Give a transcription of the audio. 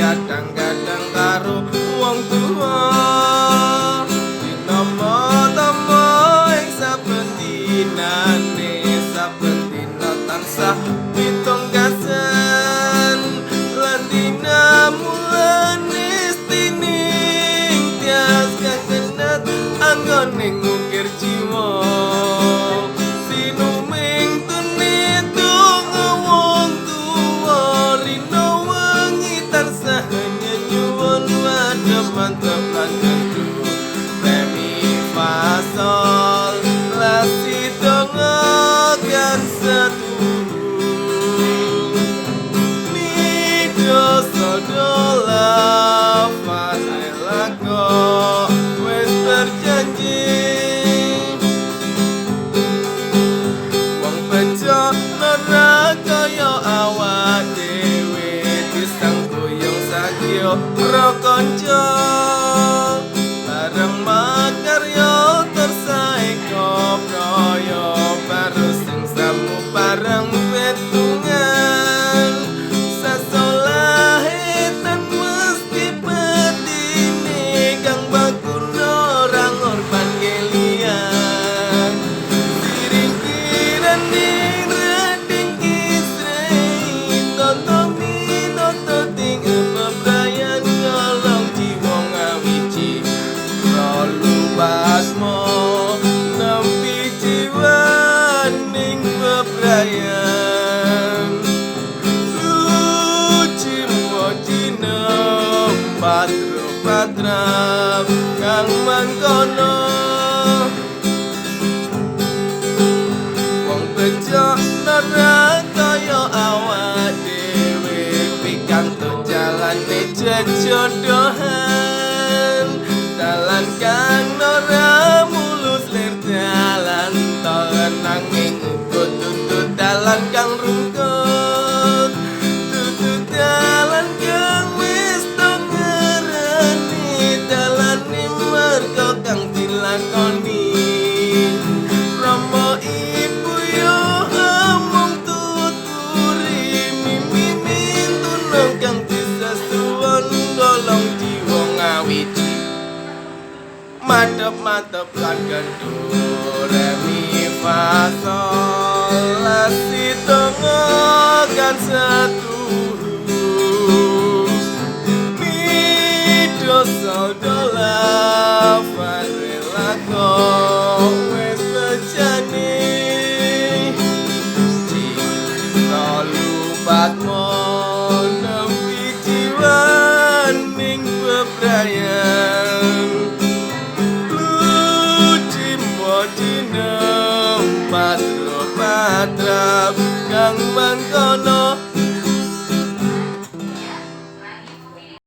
kadang-kadang karo wong tuwa dinama-tama ing saben dinane saben dina tansah pitunggasan lan dinamulane istining tias kang kenat anggone ngukir jiwa sinuming tunitu ngawong tuwa rino wengi tansah nyenyuwun wadep-mantep lan kendu remi fa sol la si donga kan setuju mi do sol do la fa lago wis berjanji wong bejo neraka yo awak dhewe disangkuyung sakyo pro kanca bareng makarya tersaiko proyo baru sing samu bareng petungan sasolahetan mesti pedini kang bakun orang orban kelian siringkiran reding kisrei tontomi nototing bebrayan nyolong jiwa ngawiji lalu basmo nempi jiwa ning bebrayan suci mojina patro patrap kang mangkono wong bejo neraka yo awak dhewe pikantuk jalane jejodohan dalan kang ora mulus lir dalan ton nanging tutut dalan kang rungkut tutut dalan kang wis ngereni dalan mergo kang dilakoni Rama ibu yo amung tuturi mimi tunung kang disasuwun golong jiwa ngawiji madep-madep lan gandu remi fa sol la si donga kan setuju mi do sol do la fa lago wis bejani jika lupat nempi jiwa ning bebrayan luci mojina patro patrap kang mangkono